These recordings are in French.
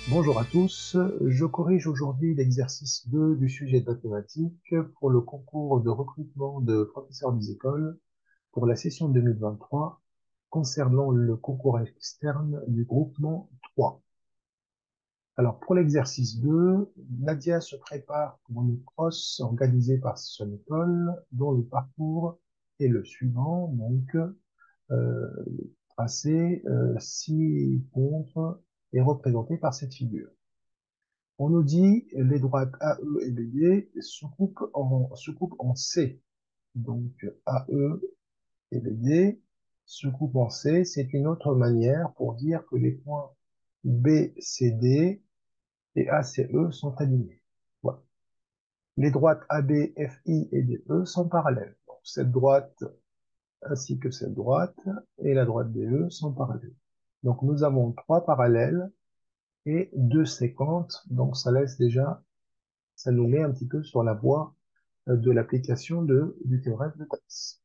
Bonjour à tous, je corrige aujourd'hui l'exercice 2 du sujet de mathématiques pour le concours de recrutement de professeurs des écoles pour la session 2023 concernant le concours externe du groupement 3. Alors pour l'exercice 2, Nadia se prépare pour une cross organisée par son école dont le parcours est le suivant, donc tracé ci-contre est représenté par cette figure. On nous dit les droites AE et BD se coupent en C. Donc AE et BD se coupent en C. C'est une autre manière pour dire que les points BCD et ACE sont alignés. Voilà. Les droites AB, FI et DE sont parallèles. Donc, cette droite ainsi que cette droite et la droite DE sont parallèles. Donc nous avons trois parallèles et deux séquentes. Donc ça nous met un petit peu sur la voie de l'application du théorème de Thalès.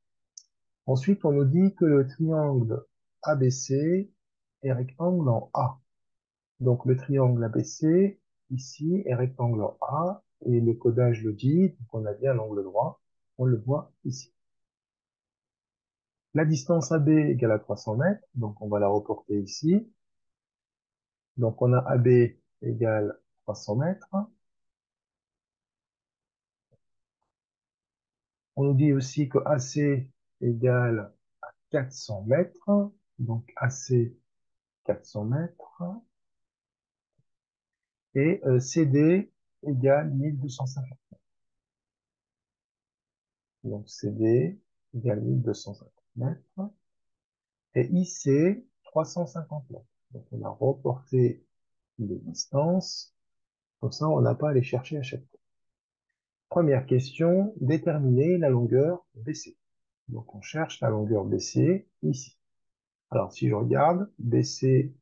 Ensuite, on nous dit que le triangle ABC est rectangle en A. Donc, le triangle ABC, ici, est rectangle en A, et le codage le dit, donc on a bien l'angle droit, on le voit ici. La distance AB égale à 300 mètres, donc on va la reporter ici. Donc, on a AB égale 300 mètres. On nous dit aussi que AC égale 400 mètres, donc AC 400 mètres, et CD égale 1250. Donc CD égale 1250 mètres, et IC 350 mètres. Donc on a reporté les distances, comme ça on n'a pas à les chercher à chaque fois. Première question, déterminer la longueur BC. Donc on cherche la longueur BC ici. Alors si je regarde, BC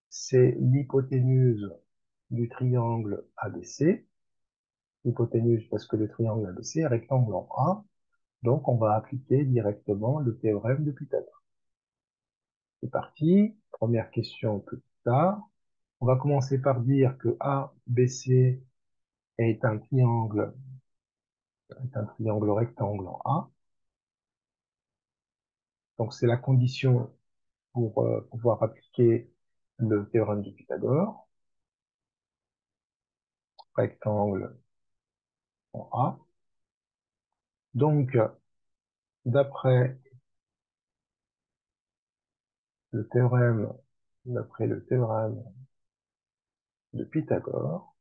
c'est l'hypoténuse du triangle ABC. Hypoténuse parce que le triangle ABC est rectangle en A. Donc, on va appliquer directement le théorème de Pythagore. C'est parti. Première question plus tard. On va commencer par dire que ABC est un triangle rectangle en A. Donc, c'est la condition pour pouvoir appliquer le théorème de Pythagore. Rectangle en A. Donc, d'après le théorème, d'après le théorème de Pythagore,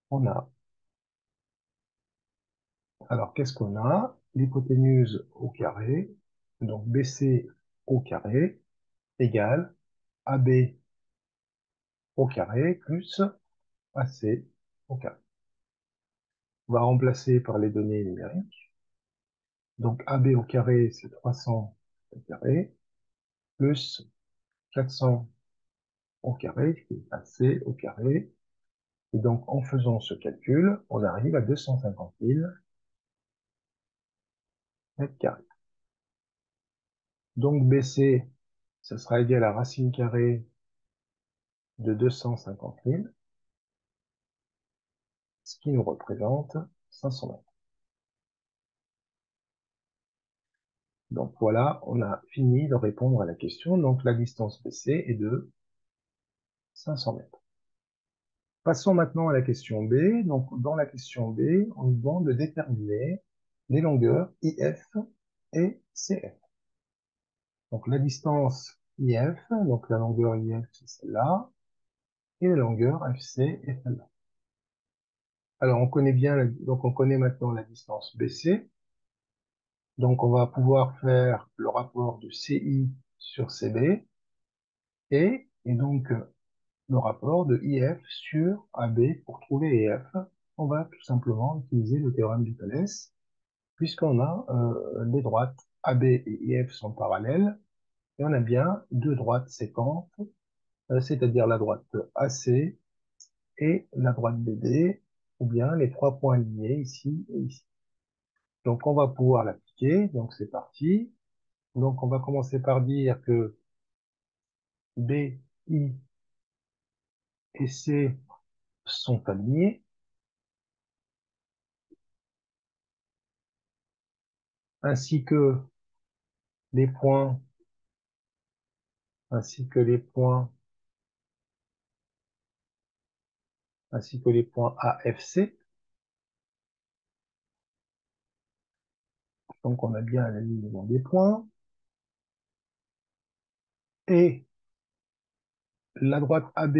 on a, alors qu'est-ce qu'on a? L'hypoténuse au carré, donc BC au carré, égale AB au carré plus AC au carré. On va remplacer par les données numériques. Donc AB au carré, c'est 300 au carré, plus 400 au carré, qui est AC au carré. Et donc, en faisant ce calcul, on arrive à 250 000 mètres carrés. Donc, BC, ça sera égal à racine carrée de 250 000, ce qui nous représente 500 mètres. Donc voilà, on a fini de répondre à la question. Donc la distance BC est de 500 mètres. Passons maintenant à la question B. Donc dans la question B, on nous demande de déterminer les longueurs IF et CF. Donc la distance IF, donc la longueur IF c'est celle-là, et la longueur FC est celle-là. Alors on connaît bien, donc on connaît maintenant la distance BC. Donc, on va pouvoir faire le rapport de CI sur CB et donc le rapport de IF sur AB pour trouver EF. On va tout simplement utiliser le théorème de Thalès puisqu'on a les droites AB et IF sont parallèles et on a bien deux droites séquentes, c'est-à-dire la droite AC et la droite BD, ou bien les trois points alignés ici et ici. Donc, on va pouvoir l'appliquer. Donc, c'est parti. Donc, on va commencer par dire que B, I et C sont alignés, ainsi que les points, ainsi que les points, ainsi que les points A, F, C. Donc, on a bien l'alignement des points. Et la droite AB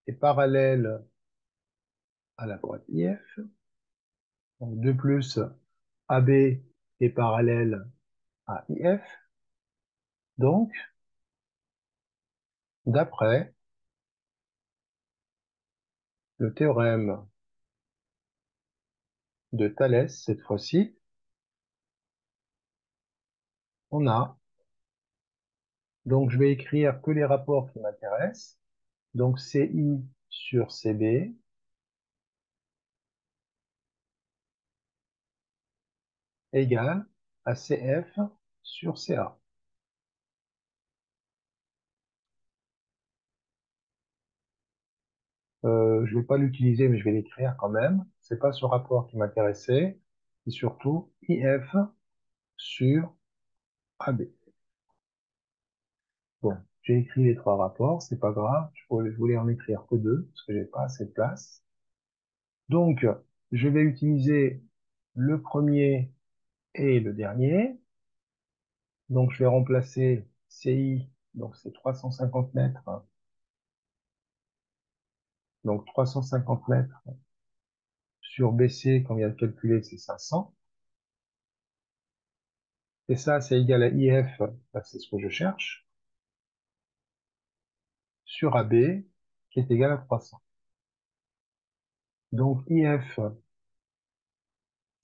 est parallèle à la droite IF. Donc, de plus, AB est parallèle à IF. Donc, d'après le théorème de Thalès, cette fois-ci, on a, donc je vais écrire que les rapports qui m'intéressent. Donc, CI sur CB égale à CF sur CA. Je vais pas l'utiliser, mais je vais l'écrire quand même. C'est pas ce rapport qui m'intéressait, c'est surtout IF sur AB. Bon, j'ai écrit les trois rapports, c'est pas grave. Je voulais en écrire que deux, parce que j'ai pas assez de place. Donc, je vais utiliser le premier et le dernier. Donc, je vais remplacer CI, donc c'est 350 mètres. Donc, 350 mètres sur BC, qu'on vient de calculer, c'est 500. Et ça, c'est égal à IF, bah, c'est ce que je cherche, sur AB, qui est égal à 300. Donc, IF,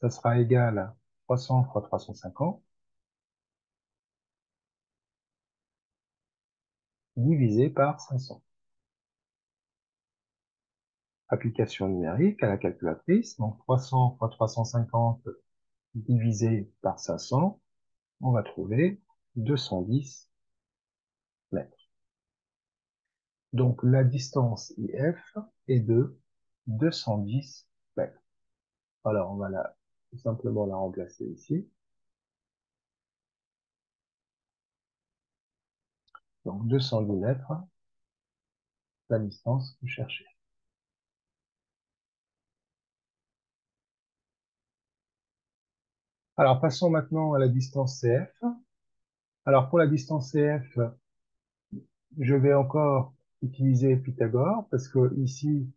ça sera égal à 300 fois 350, divisé par 500. Application numérique à la calculatrice, donc 300 fois 350 divisé par 500, on va trouver 210 mètres. Donc, la distance IF est de 210 mètres. Alors, on va tout simplement la remplacer ici. Donc, 210 mètres, la distance que vous cherchez. Alors, passons maintenant à la distance CF. Alors, pour la distance CF, je vais encore utiliser Pythagore, parce que ici,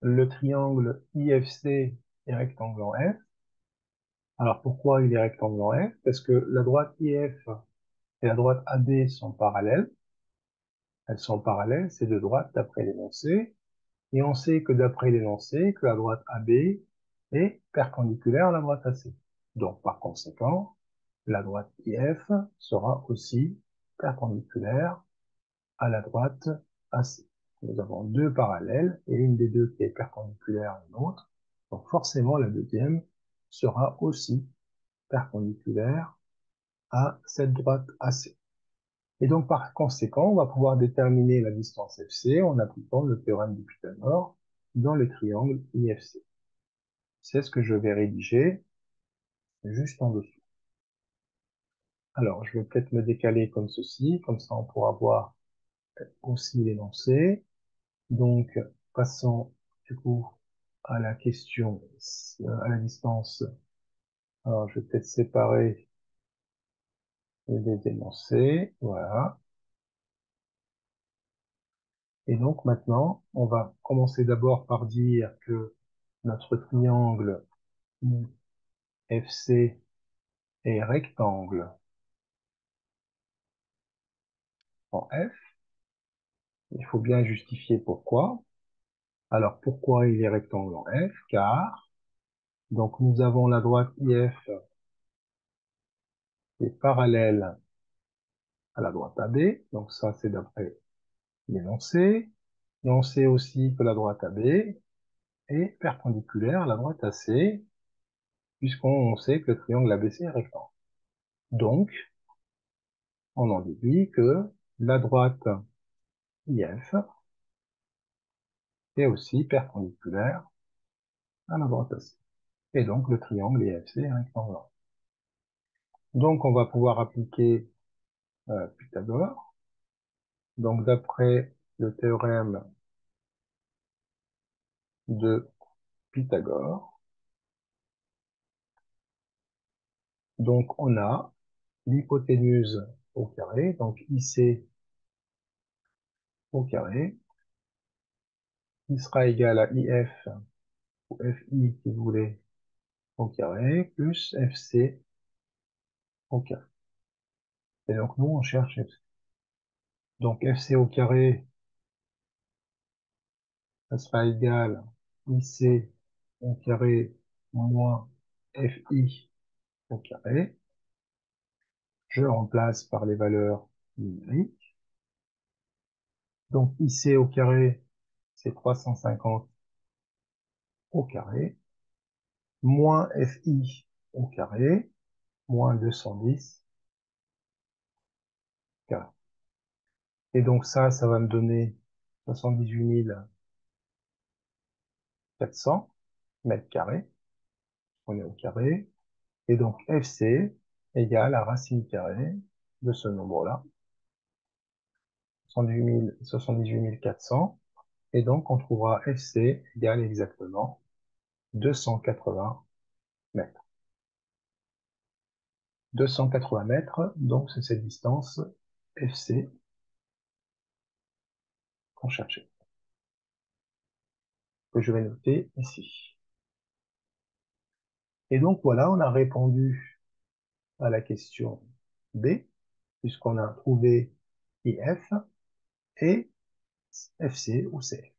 le triangle IFC est rectangle en F. Alors, pourquoi il est rectangle en F? Parce que la droite IF et la droite AB sont parallèles. Elles sont parallèles, ces deux droites, d'après l'énoncé. Et on sait que d'après l'énoncé, que la droite AB est perpendiculaire à la droite AC. Donc, par conséquent, la droite IF sera aussi perpendiculaire à la droite AC. Nous avons deux parallèles et une des deux qui est perpendiculaire à l'autre. Donc, forcément, la deuxième sera aussi perpendiculaire à cette droite AC. Et donc, par conséquent, on va pouvoir déterminer la distance FC en appliquant le théorème de Pythagore dans le triangle IFC. C'est ce que je vais rédiger juste en dessous. Alors, je vais peut-être me décaler comme ceci, comme ça on pourra voir aussi l'énoncé. Donc, passons du coup à la question, à la distance. Alors, je vais peut-être séparer les énoncés. Voilà. Et donc maintenant, on va commencer d'abord par dire que notre triangle IFC est rectangle en F. Il faut bien justifier pourquoi. Alors pourquoi il est rectangle en F? Car donc nous avons la droite IF qui est parallèle à la droite AB. Donc ça c'est d'après l'énoncé. Et on sait aussi que la droite AB est perpendiculaire à la droite AC, puisqu'on sait que le triangle ABC est rectangle. Donc, on en déduit que la droite IF est aussi perpendiculaire à la droite AC. Et donc, le triangle IFC est rectangulaire. Donc, on va pouvoir appliquer Pythagore. Donc, d'après le théorème de Pythagore, donc on a l'hypoténuse au carré, donc IC au carré, qui sera égal à IF ou FI, si vous voulez, au carré, plus FC au carré. Et donc, nous, on cherche FC. Donc, FC au carré, ça sera égal à IC au carré moins FI au carré. Je remplace par les valeurs numériques. Donc, IC au carré, c'est 350 au carré, moins FI au carré, moins 210 au carré. Et donc ça va me donner 78 400 mètres carrés. On est au carré. Et donc FC égale à racine carrée de ce nombre-là, 78 400. Et donc on trouvera FC égale exactement 280 mètres. 280 mètres, donc c'est cette distance FC qu'on cherchait, que je vais noter ici. Et donc voilà, on a répondu à la question B, puisqu'on a trouvé IF et FC ou CF.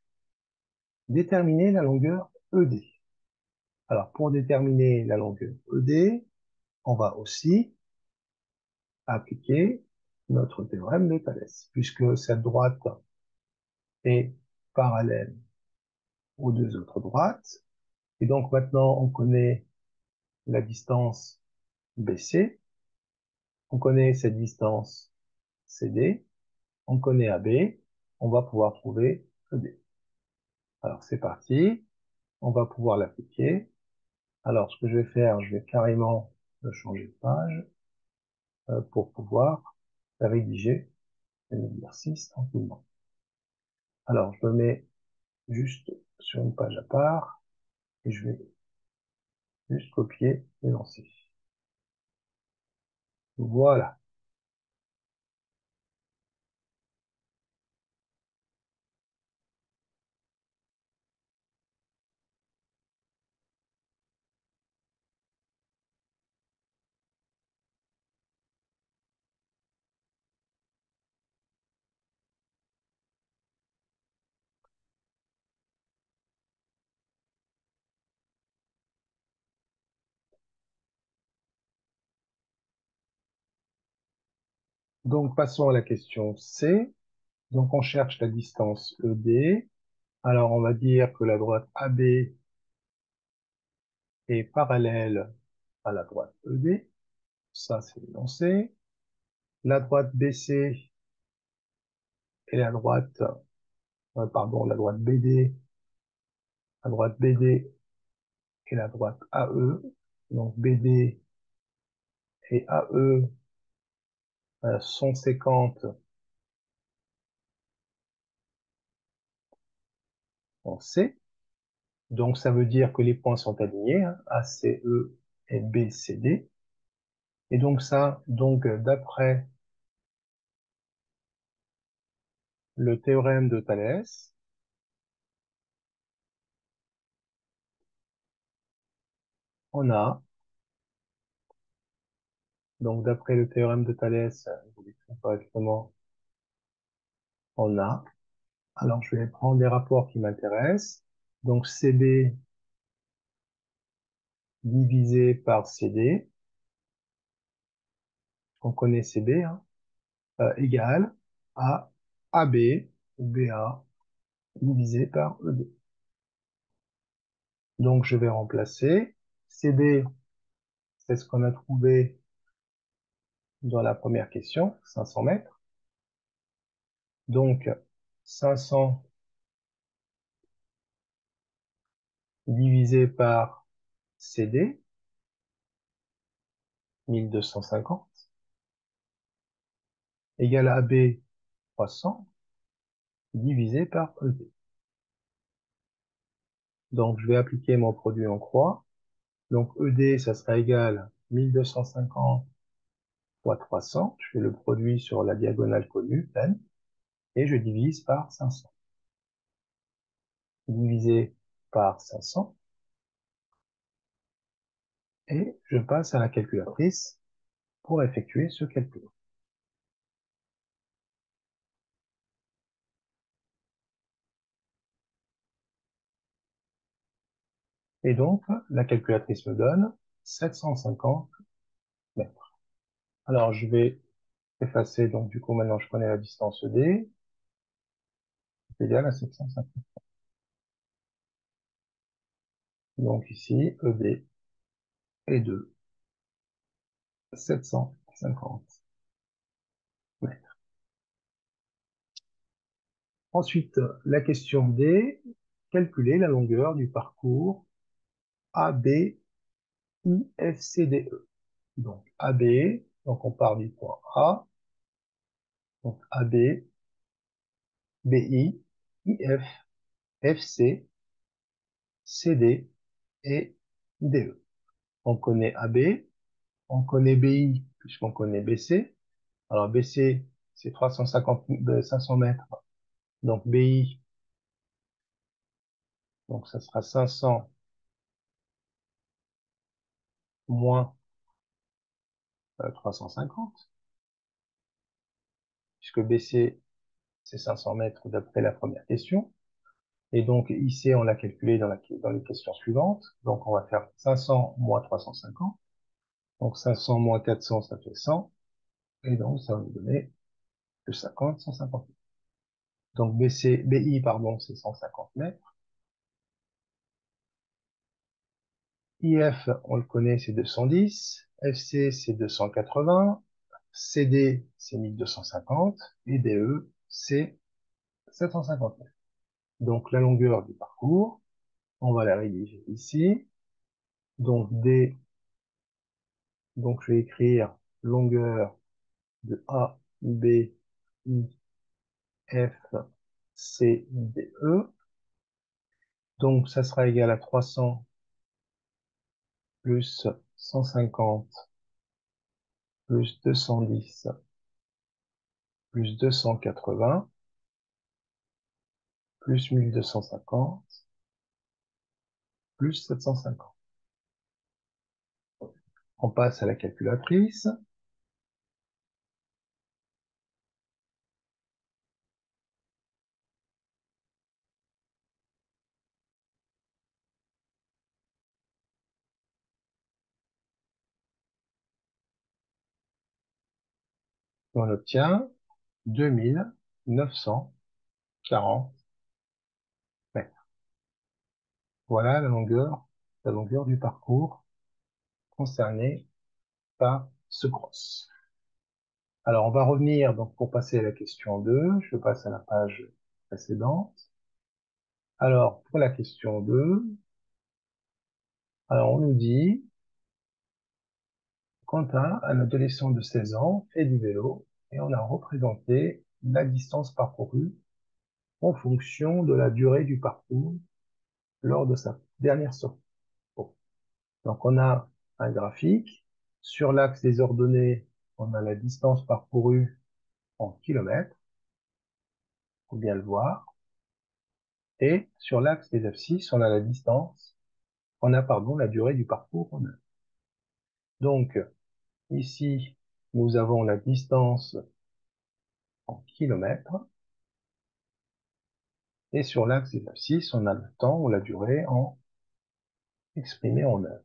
Déterminer la longueur ED. Alors, pour déterminer la longueur ED, on va aussi appliquer notre théorème de Thalès, puisque cette droite est parallèle aux deux autres droites. Et donc maintenant, on connaît la distance BC, on connaît cette distance CD, on connaît AB, on va pouvoir trouver ED. Alors c'est parti, on va pouvoir l'appliquer. Alors ce que je vais faire, je vais carrément changer de page pour pouvoir rédiger l'exercice tranquillement. Alors je me mets juste sur une page à part et je vais juste copier et lancer. Voilà. Donc passons à la question C. Donc on cherche la distance ED. Alors on va dire que la droite AB est parallèle à la droite ED. Ça c'est énoncé. La droite BC et la droite, la droite BD, la droite BD et la droite AE. Donc BD et AE sont séquentes en C. Donc ça veut dire que les points sont alignés, hein, ACE et BCD. Et donc ça, d'après le théorème de Thalès, on a, donc d'après le théorème de Thalès, je vous l'écris correctement, on a, alors je vais prendre les rapports qui m'intéressent, donc CB divisé par CD, on connaît CB, hein, égale à AB ou BA divisé par ED. Donc je vais remplacer CD, c'est ce qu'on a trouvé dans la première question, 500 mètres. Donc, 500 divisé par CD, 1250, égale AB 300, divisé par ED. Donc, je vais appliquer mon produit en croix. Donc, ED, ça sera égal 1250 fois 300. Je fais le produit sur la diagonale connue, pleine, et je divise par 500. Divisé par 500. Et je passe à la calculatrice pour effectuer ce calcul. Et donc, la calculatrice me donne 750 mètres. Alors, je vais effacer, donc du coup, maintenant, je connais la distance ED, c'est égal à 750. Donc ici, ED est de 750 mètres. Ensuite, la question D, calculer la longueur du parcours AB, IF, CDE. Donc AB, donc on part du point A, donc AB, BI, IF, FC, CD et DE. On connaît AB, on connaît BI puisqu'on connaît BC. Alors BC, c'est 500 mètres. Donc BI, donc ça sera 500 moins 350, puisque BC, c'est 500 mètres d'après la première question. Et donc IC, on l'a calculé dans les questions suivantes. Donc on va faire 500 moins 350. Donc 500 moins 400, ça fait 100. Et donc ça va nous donner que 50, 150. Donc BI, pardon, c'est 150 mètres. IF, on le connaît, c'est 210. FC, c'est 280. CD, c'est 1250. Et DE, c'est 750 mètres. Donc la longueur du parcours, on va la rédiger ici. Donc D, donc je vais écrire longueur de A, B, I, F, C, D, E. Donc ça sera égal à 300 plus 150 plus 210 plus 280 plus 1250 plus 750. On passe à la calculatrice. On obtient 2940 mètres. Voilà la longueur du parcours concerné par ce cross. Alors, on va revenir, donc, pour passer à la question 2. Je passe à la page précédente. Alors, pour la question 2, alors, on nous dit, Quentin, un adolescent de 16 ans, fait du vélo et on a représenté la distance parcourue en fonction de la durée du parcours lors de sa dernière sortie. Bon. Donc, on a un graphique. Sur l'axe des ordonnées, on a la distance parcourue en kilomètres, faut bien le voir. Et sur l'axe des abscisses, on a la durée du parcours en heures. Donc, ici, nous avons la distance en kilomètres. Et sur l'axe des abscisses, on a le temps ou la durée exprimée en heures.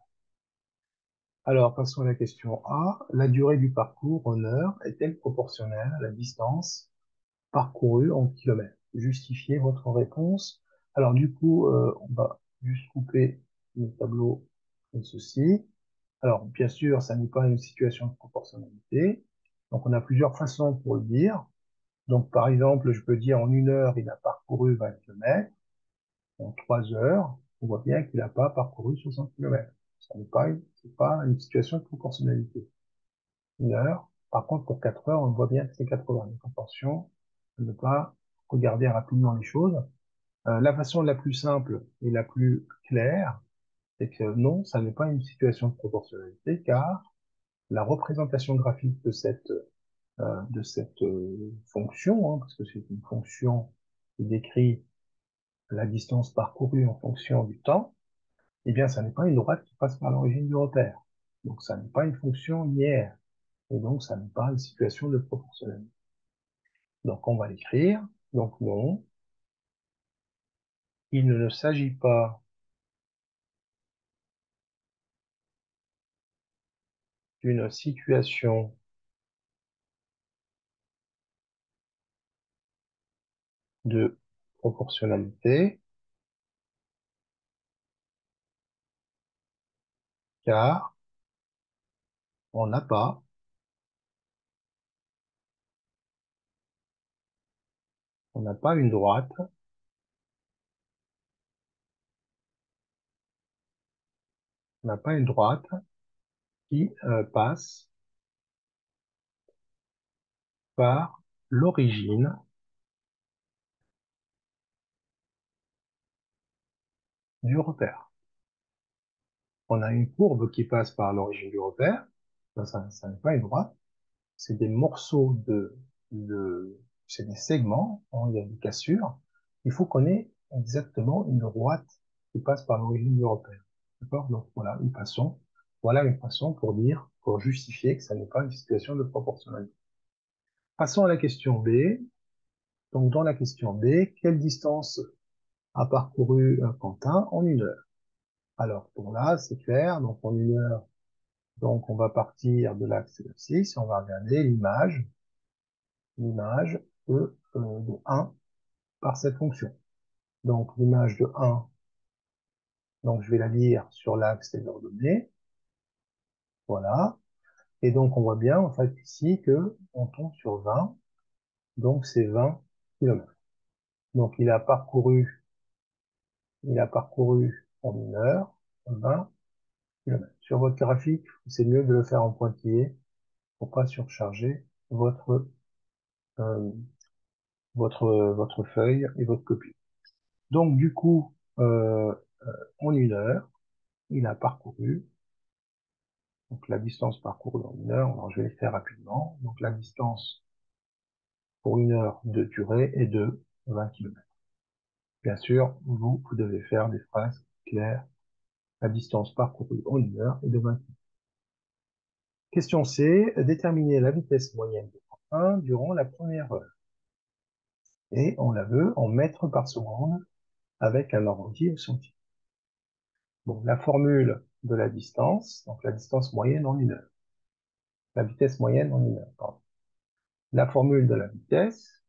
Alors, passons à la question A. La durée du parcours en heures est-elle proportionnelle à la distance parcourue en kilomètres? Justifiez votre réponse. Alors, du coup, on va juste couper le tableau comme ceci. Alors, bien sûr, ça n'est pas une situation de proportionnalité. Donc, on a plusieurs façons pour le dire. Donc, par exemple, je peux dire en 1 heure, il a parcouru 20 km. En 3 heures, on voit bien qu'il n'a pas parcouru 60 km. Ça n'est pas, c'est pas une situation de proportionnalité. 1 heure. Par contre, pour 4 heures, on voit bien que c'est 80. Donc, attention à ne pas regarder rapidement les choses. La façon la plus simple et la plus claire, c'est que non, ça n'est pas une situation de proportionnalité, car la représentation graphique de cette fonction, hein, parce que c'est une fonction qui décrit la distance parcourue en fonction du temps, eh bien, ça n'est pas une droite qui passe par l'origine du repère. Donc, ça n'est pas une fonction linéaire. Et donc, ça n'est pas une situation de proportionnalité. Donc, on va l'écrire. Donc, non, il ne s'agit pas d'une situation de proportionnalité, car on n'a pas, on n'a pas une droite, on n'a pas une droite qui passe par l'origine du repère. On a une courbe qui passe par l'origine du repère, ça n'est pas une droite, c'est des morceaux c'est des segments, hein, il y a des cassures. Il faut qu'on ait exactement une droite qui passe par l'origine du repère. D'accord? Donc voilà une façon pour dire, pour justifier que ça n'est pas une situation de proportionnalité. Passons à la question B. Donc, dans la question B, quelle distance a parcouru Quentin en 1 heure? Alors, pour là, c'est clair. Donc, en 1 heure, donc, on va partir de l'axe 6, on va regarder l'image de 1 par cette fonction. Donc, l'image de 1, donc, je vais la lire sur l'axe des ordonnées. Voilà. Et donc, on voit bien, en fait, ici, que on tombe sur 20. Donc, c'est 20 km. Donc, il a parcouru en 1 heure 20 km. Sur votre graphique, c'est mieux de le faire en pointillé pour pas surcharger euh, votre feuille et votre copie. Donc, du coup, en 1 heure, il a parcouru, donc la distance parcourue en 1 heure, alors je vais le faire rapidement. Donc, la distance pour 1 heure de durée est de 20 km. Bien sûr, vous devez faire des phrases claires. La distance parcourue en 1 heure est de 20 km. Question C, déterminer la vitesse moyenne de 1 durant la première heure. Et on la veut en mètres par seconde avec un arrondi au centime. Bon, la formule de la distance, donc la distance moyenne en 1 heure. La vitesse moyenne en 1 heure, pardon. La formule de la vitesse,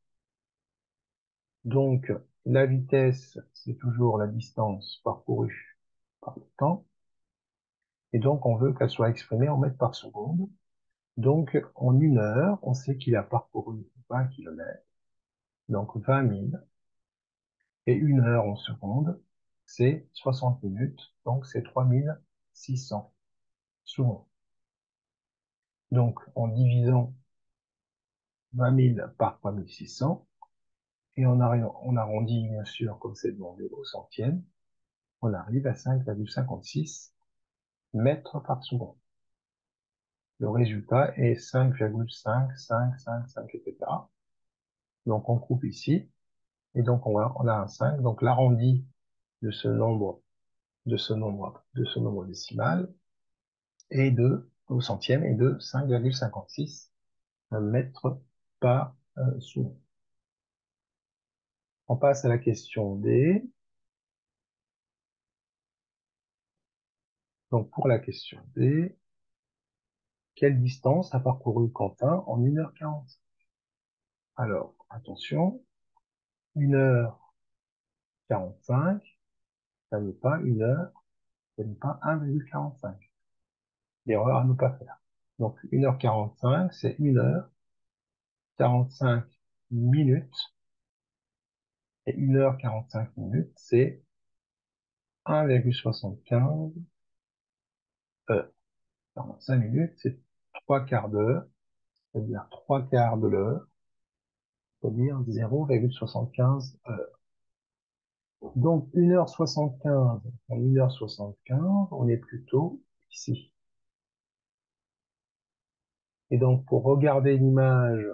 donc la vitesse, c'est toujours la distance parcourue par le temps. Et donc, on veut qu'elle soit exprimée en mètres par seconde. Donc, en 1 heure, on sait qu'il a parcouru 20 km, donc 20 000. Et 1 heure en seconde, c'est 60 minutes, donc c'est 3600 secondes. Donc, en divisant 20 000 par 3600, et on arrondit, bien sûr, comme c'est demandé au centième, on arrive à 5,56 mètres par seconde. Le résultat est 5,5555, etc. Donc, on coupe ici, et donc on a un 5. Donc, l'arrondi de ce nombre, décimal au centième est de 5,56 mètres par seconde. On passe à la question D. Donc, pour la question D, quelle distance a parcouru Quentin en 1h40? Alors, attention, 1h45, ça n'est pas 1 heure, ça n'est pas 1,45. L'erreur à ne pas faire. Donc, 1h45, c'est 1 heure 45 minutes. Et 1h45 minutes, c'est 1,75 heures. 45 minutes, c'est 3 quarts d'heure, c'est-à-dire 3 quarts de l'heure, c'est-à-dire 0,75 heures. Donc 1h75, en 1h75, on est plutôt ici. Et donc pour regarder l'image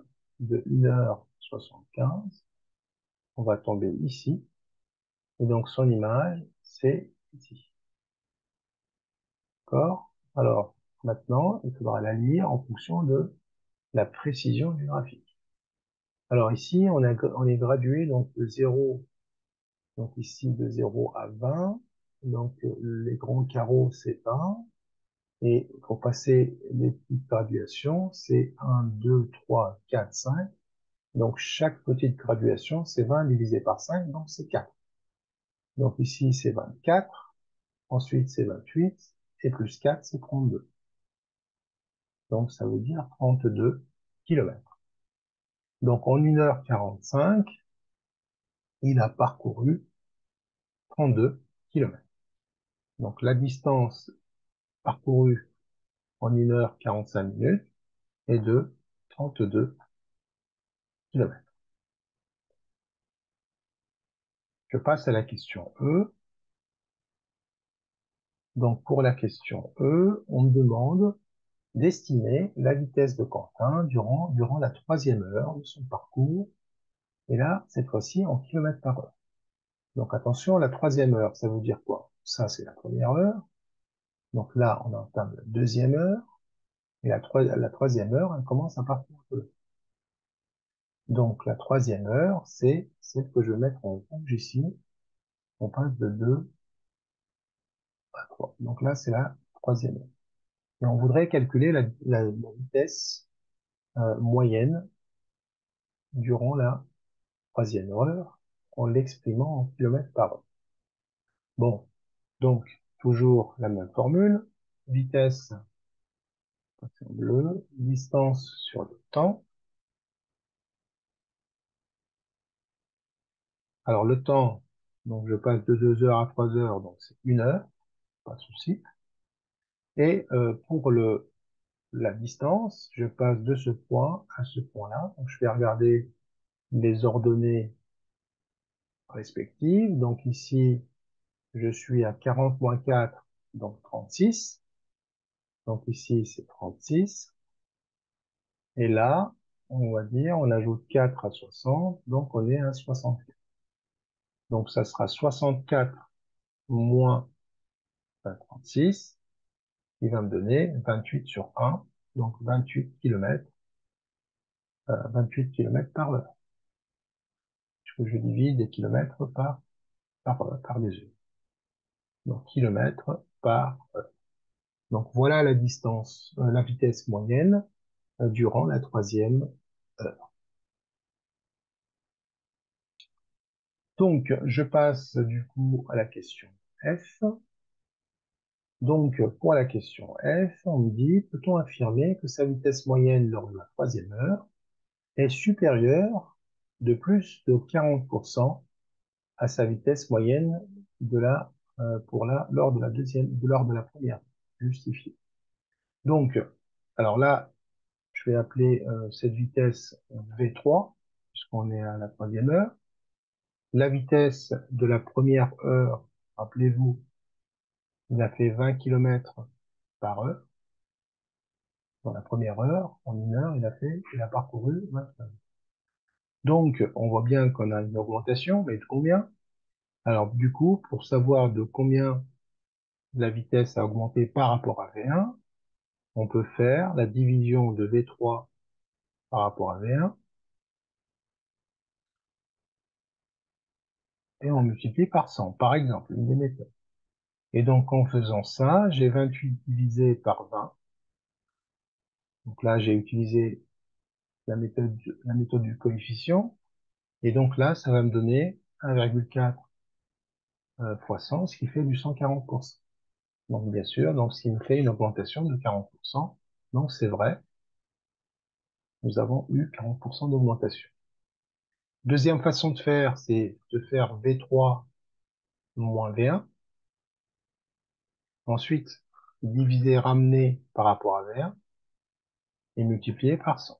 de 1h75, on va tomber ici. Et donc son image, c'est ici. D'accord? Alors maintenant, il faudra la lire en fonction de la précision du graphique. Alors ici, on est gradué donc de 0, donc ici de 0 à 20. Donc les grands carreaux, c'est 20. Et pour passer les petites graduations, c'est 1, 2, 3, 4, 5. Donc chaque petite graduation, c'est 20 divisé par 5, donc c'est 4. Donc ici, c'est 24. Ensuite, c'est 28. Et plus 4, c'est 32. Donc ça veut dire 32 kilomètres. Donc en 1h45, il a parcouru 32 kilomètres. Donc la distance parcourue en 1h45 minutes est de 32 kilomètres. Je passe à la question E. Donc pour la question E, on me demande d'estimer la vitesse de Quentin durant la 3e heure de son parcours. Et là, cette fois-ci, en kilomètres par heure. Donc attention, la 3e heure, ça veut dire quoi? Ça, c'est la 1re heure. Donc là, on entame la 2e heure. Et la 3e heure, elle commence à partir de là. Donc la 3e heure, c'est celle que je vais mettre en rouge ici. On passe de 2 à 3. Donc là, c'est la 3e heure. Et on voudrait calculer la vitesse moyenne durant la 3e heure en l'exprimant en kilomètres par heure. Bon, donc toujours la même formule. Vitesse en bleu, distance sur le temps. Alors le temps, donc je passe de 2 heures à 3 heures, donc c'est 1 heure, pas de souci. Et pour la distance, je passe de ce point à ce point-là. Donc je vais regarder les ordonnées respectives. Donc ici, je suis à 40 moins 4, donc 36. Donc ici, c'est 36. Et là, on va dire, on ajoute 4 à 60, donc on est à 64. Donc ça sera 64 moins 36, qui va me donner 28 sur 1, donc 28 km, 28 km par heure. Puisque je divise les kilomètres par des heures. Donc kilomètres par heure. Donc voilà la distance, la vitesse moyenne durant la 3e heure. Donc je passe du coup à la question F. Donc pour la question F, on me dit, peut-on affirmer que sa vitesse moyenne lors de la 3e heure est supérieure de plus de 40% à sa vitesse moyenne lors de la première, justifiée. Donc, alors là, je vais appeler cette vitesse V3, puisqu'on est à la 3e heure. La vitesse de la première heure, rappelez-vous, il a fait 20 km par heure. Dans la première heure, en 1 heure, il a parcouru 20 km. Donc, on voit bien qu'on a une augmentation, mais de combien? Alors, du coup, pour savoir de combien la vitesse a augmenté par rapport à V1, on peut faire la division de V3 par rapport à V1 et on multiplie par 100, par exemple, une des méthodes. Et donc, en faisant ça, j'ai 28 divisé par 20. Donc là, j'ai utilisé la méthode du coefficient. Et donc là, ça va me donner 1,4 fois 100, ce qui fait du 140%. Donc, bien sûr, donc, ce qui me fait une augmentation de 40%. Donc, c'est vrai. nous avons eu 40% d'augmentation. Deuxième façon de faire, c'est de faire V3 moins V1. Ensuite, diviser, ramener par rapport à V1 et multiplier par 100.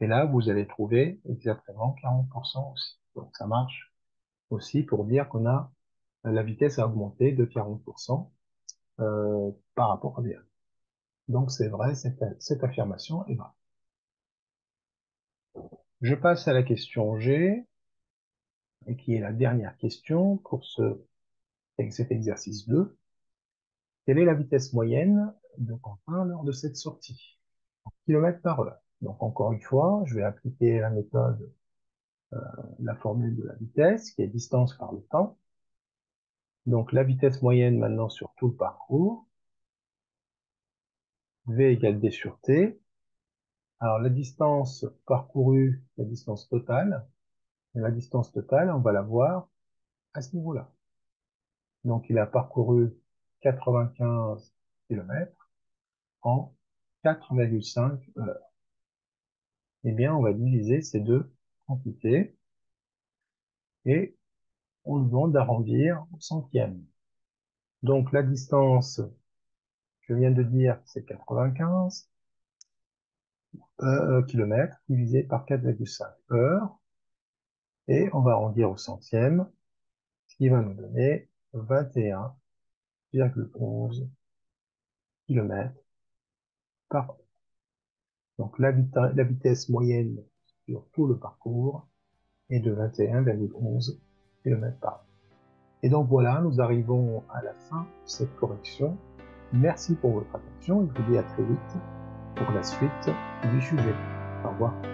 Et là, vous allez trouver exactement 40% aussi. Donc ça marche aussi pour dire qu'on a la vitesse a augmenté de 40% par rapport à V1. Donc c'est vrai, cette affirmation est vraie. Je passe à la question G, et qui est la dernière question pour cet exercice 2. Quelle est la vitesse moyenne de Quentin lors de cette sortie? En kilomètres par heure. Donc encore une fois, je vais appliquer la méthode, la formule de la vitesse, qui est distance par le temps. Donc la vitesse moyenne maintenant sur tout le parcours, V égale D sur T. Alors la distance parcourue, la distance totale, et la distance totale, on va la voir à ce niveau-là. Donc il a parcouru 95 km en 4,5 heures. Eh bien, on va diviser ces deux quantités et on nous demande d'arrondir au centième. Donc la distance, je viens de dire, c'est 95 km divisé par 4,5 heures et on va arrondir au centième, ce qui va nous donner 21,11 km par heure. Donc la vitesse moyenne sur tout le parcours est de 21,11 km par heure. Et donc voilà, nous arrivons à la fin de cette correction. Merci pour votre attention et je vous dis à très vite pour la suite du sujet. Au revoir.